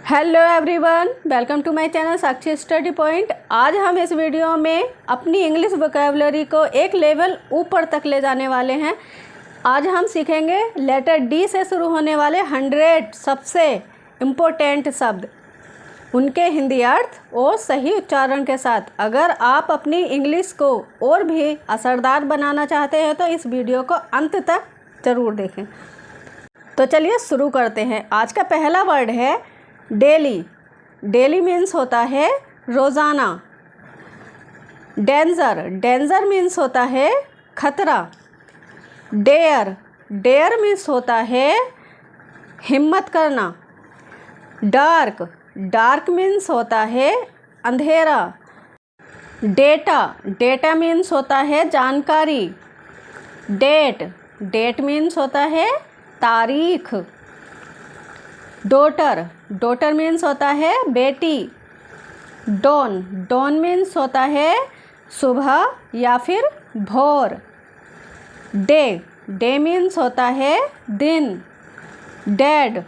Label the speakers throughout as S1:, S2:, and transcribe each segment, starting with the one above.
S1: Hello everyone, welcome to my channel Sakshi study point. आज हम इस वीडियो में अपनी इंग्लिश वोकैबुलरी को एक लेवल ऊपर तक ले जाने वाले हैं। आज हम सीखेंगे लेटर डी से शुरू होने वाले 100 सबसे इम्पोर्टेंट शब्द, उनके हिंदी अर्थ और सही उच्चारण के साथ। अगर आप अपनी इंग्लिश को और भी असरदार बनाना चाहते हैं तो इस वीडियो को अंत तक ज़रूर देखें। तो चलिए शुरू करते हैं। आज का पहला वर्ड है डेली। डेली मीन्स होता है रोज़ाना। डेंजर। डेंजर मीन्स होता है खतरा। डेयर। डेयर मीन्स होता है हिम्मत करना। डार्क। डार्क मीन्स होता है अंधेरा। डेटा। डेटा मीन्स होता है जानकारी। डेट। डेट मीन्स होता है तारीख। डॉटर। डॉटर मीन्स होता है बेटी। डॉन। डॉन मीन्स होता है सुबह या फिर भोर। डे। डे मीन्स होता है दिन। डेड।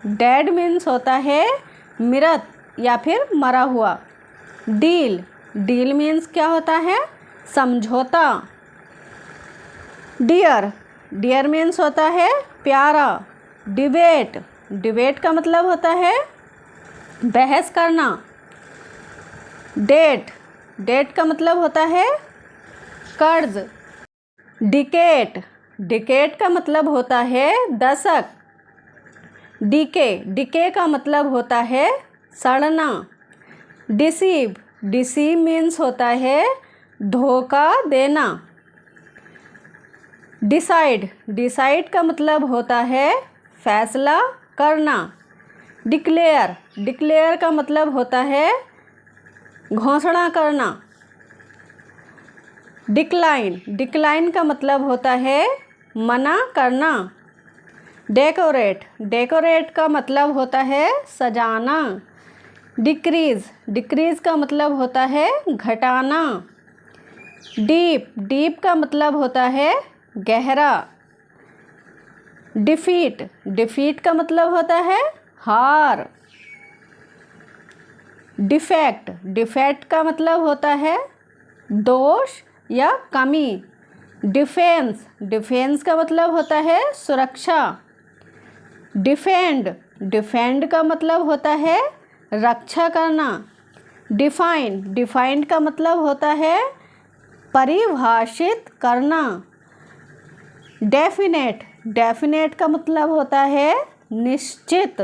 S1: डेड मीन्स होता है मृत या फिर मरा हुआ। डील। डील मीन्स क्या होता है? समझौता। डियर। डियर मीन्स होता है प्यारा। डिबेट। डिबेट का मतलब होता है बहस करना। डेट। डेट का मतलब होता है कर्ज। डिकेट। डिकेट का मतलब होता है दशक। डीके। डीके का मतलब होता है सड़ना। डिसीव। डिसीव मीन्स होता है धोखा देना। डिसाइड। डिसाइड का मतलब होता है फैसला करना। डिक्लेयर। डिक्लेयर का मतलब होता है घोषणा करना। डिक्लाइन। डिक्लाइन का मतलब होता है मना करना। डेकोरेट। डेकोरेट का मतलब होता है सजाना। डिक्रीज। डिक्रीज का मतलब होता है घटाना। डीप। डीप का मतलब होता है गहरा। डिफीट। डिफीट का मतलब होता है हार। डिफेक्ट। डिफेक्ट का मतलब होता है दोष या कमी। डिफेंस। डिफेंस का मतलब होता है सुरक्षा। डिफेंड। डिफेंड का मतलब होता है रक्षा करना। डिफाइन। डिफाइंड का मतलब होता है परिभाषित करना। डेफिनेट। डेफिनेट का मतलब होता है निश्चित।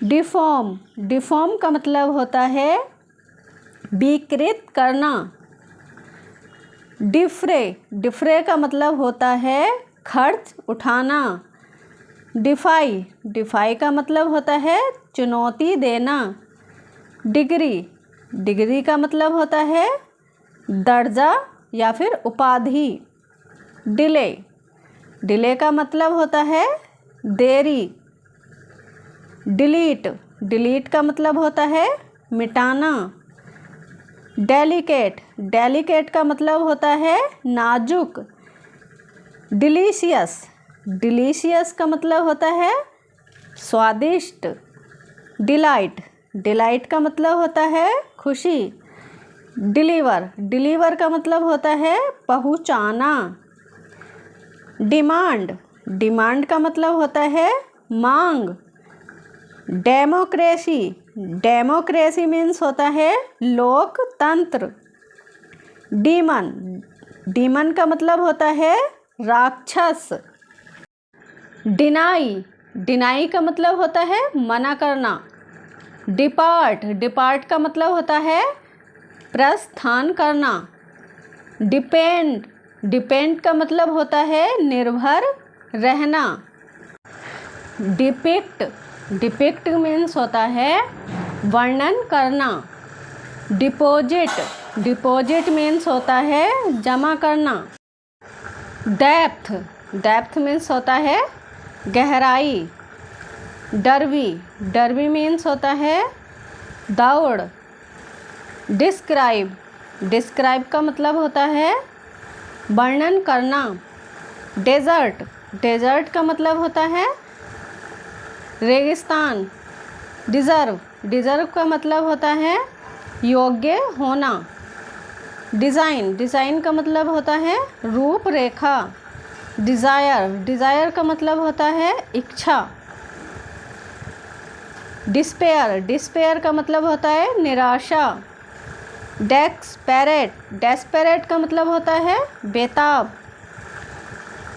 S1: डिफॉर्म। डिफॉर्म का मतलब होता है विकृत करना। डिफ्रे। डिफ्रे का मतलब होता है खर्च उठाना। डिफाई। डिफाई का मतलब होता है चुनौती देना। डिग्री। डिग्री का मतलब होता है दर्जा या फिर उपाधि। डिले। डिले का मतलब होता है देरी। डिलीट। डिलीट का मतलब होता है मिटाना। डेलिकेट। डेलिकेट का मतलब होता है नाजुक। डिलीशियस। डिलीशियस का मतलब होता है स्वादिष्ट। डिलाइट। डिलाइट का मतलब होता है खुशी। डिलीवर। डिलीवर का मतलब होता है पहुंचाना। डिमांड। डिमांड का मतलब होता है मांग। डेमोक्रेसी। डेमोक्रेसी मीन्स होता है लोकतंत्र। डीमन। डीमन का मतलब होता है राक्षस। डिनाई। डिनाई का मतलब होता है मना करना। डिपार्ट। डिपार्ट का मतलब होता है प्रस्थान करना। डिपेंड। डिपेंड का मतलब होता है निर्भर रहना। डिपिक्ट। डिपिक्ट मीन्स होता है वर्णन करना। डिपॉजिट। डिपॉजिट मीन्स होता है जमा करना। डेप्थ। डेप्थ मीन्स होता है गहराई। डरवी। डरवी मीन्स होता है दौड़। डिस्क्राइब। डिस्क्राइब का मतलब होता है वर्णन करना। डेजर्ट। डेजर्ट का मतलब होता है रेगिस्तान। डिज़र्व, डिज़र्व का मतलब होता है योग्य होना। डिज़ाइन, डिज़ाइन का मतलब होता है रूपरेखा। डिज़ायर, डिज़ायर का मतलब होता है इच्छा। डिस्पेयर, डिस्पेयर का मतलब होता है निराशा। डेस्परेट, डेस्परेट का मतलब होता है बेताब।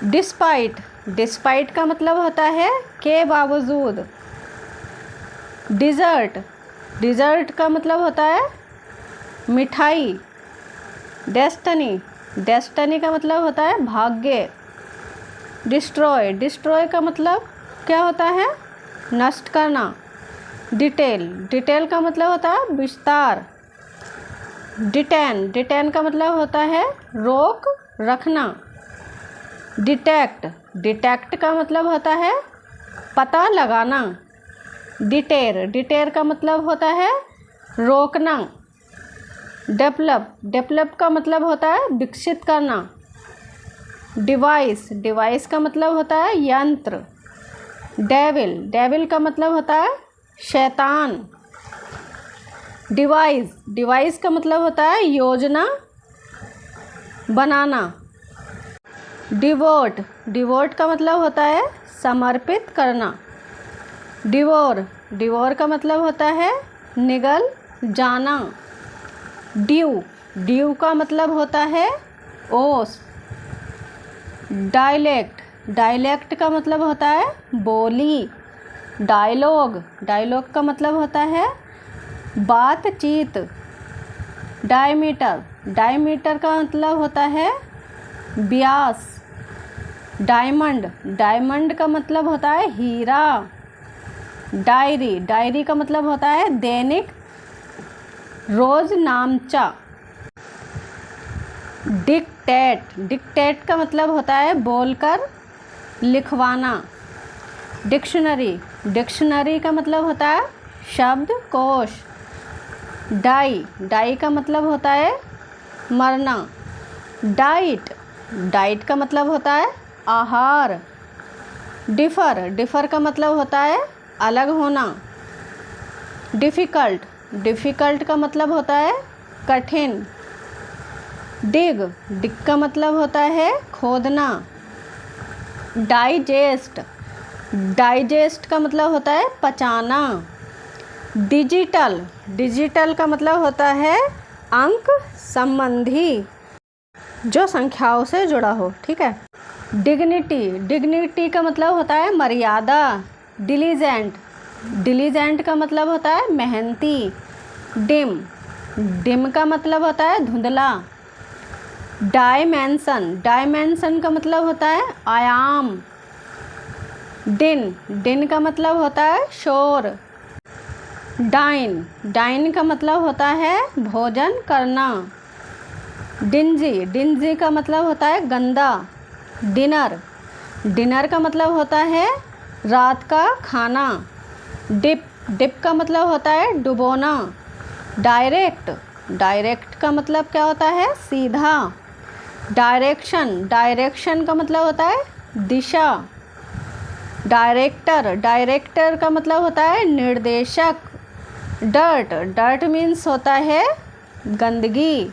S1: डिस्पाइट, डिस्पाइट का मतलब होता है के बावजूद। डिज़र्ट, डिज़र्ट का मतलब होता है मिठाई। डेस्टिनी, डेस्टिनी का मतलब होता है भाग्य। डिस्ट्रॉय, डिस्ट्रॉय का मतलब क्या होता है नष्ट करना। डिटेल, डिटेल का मतलब होता है विस्तार। डिटेन, डिटेन का मतलब होता है रोक रखना। डिटेक्ट, डिटेक्ट का मतलब होता है पता लगाना। डिटेर, डिटेर का मतलब होता है रोकना। डेवलप, डेवलप का मतलब होता है विकसित करना। डिवाइस, डिवाइस का मतलब होता है यंत्र। डेविल, डेविल का मतलब होता है शैतान। डिवाइस, डिवाइस का मतलब होता है योजना बनाना। डिवोट, डिवोट का मतलब होता है समर्पित करना। डिवोर, डिवोर का मतलब होता है निगल जाना। ड्यू, ड्यू का मतलब होता है ओस। डायलेक्ट, डायलेक्ट का मतलब होता है बोली। डायलॉग, डायलॉग का मतलब होता है बातचीत। डायमीटर, डायमीटर का मतलब होता है व्यास। डायमंड, डायमंड का मतलब होता है हीरा। डायरी, डायरी का मतलब होता है दैनिक रोजनामचा। डिक्टेट, डिक्टेट का मतलब होता है बोलकर लिखवाना। डिक्शनरी, डिक्शनरी का मतलब होता है शब्दकोश। डाई, डाई का मतलब होता है मरना। डाइट, डाइट का मतलब होता है आहार। डिफ़र, डिफ़र का मतलब होता है अलग होना। डिफ़िकल्ट, डिफ़िकल्ट का मतलब होता है कठिन। डिग, डिग का मतलब होता है खोदना। डाइजेस्ट, डाइजेस्ट का मतलब होता है पचाना। डिजिटल, डिजिटल का मतलब होता है अंक संबंधी जो संख्याओं से जुड़ा हो, ठीक है। डिग्निटी, डिग्निटी का मतलब होता है मर्यादा। डिलीजेंट, डिलीजेंट का मतलब होता है मेहनती। डिम, डिम का मतलब होता है धुंधला। डायमेंशन, डायमेंशन का मतलब होता है आयाम। डिन, डिन का मतलब होता है शोर। डाइन, डाइन का मतलब होता है भोजन करना। डिंजी, डिंजी का मतलब होता है गंदा। डिनर, डिनर का मतलब होता है रात का खाना। डिप, डिप का मतलब होता है डुबोना। डायरेक्ट, डायरेक्ट का मतलब क्या होता है सीधा। डायरेक्शन, डायरेक्शन का मतलब होता है दिशा। डायरेक्टर, डायरेक्टर का मतलब होता है निर्देशक। डर्ट, डर्ट मीन्स होता है गंदगी।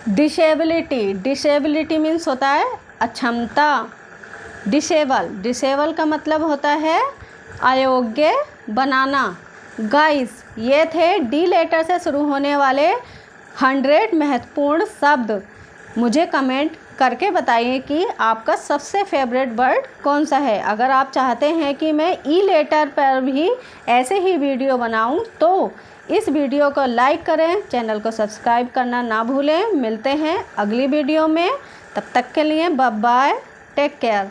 S1: डिसेबिलिटी, डिसेबिलिटी मीन्स होता है अक्षमता। डिसेबल, डिसेबल का मतलब होता है अयोग्य बनाना। गाइस, ये थे डी लेटर से शुरू होने वाले 100 महत्वपूर्ण शब्द। मुझे कमेंट करके बताइए कि आपका सबसे फेवरेट वर्ड कौन सा है। अगर आप चाहते हैं कि मैं ई लेटर पर भी ऐसे ही वीडियो बनाऊं तो इस वीडियो को लाइक करें, चैनल को सब्सक्राइब करना ना भूलें। मिलते हैं अगली वीडियो में, तब तक के लिए बाय बाय, टेक केयर।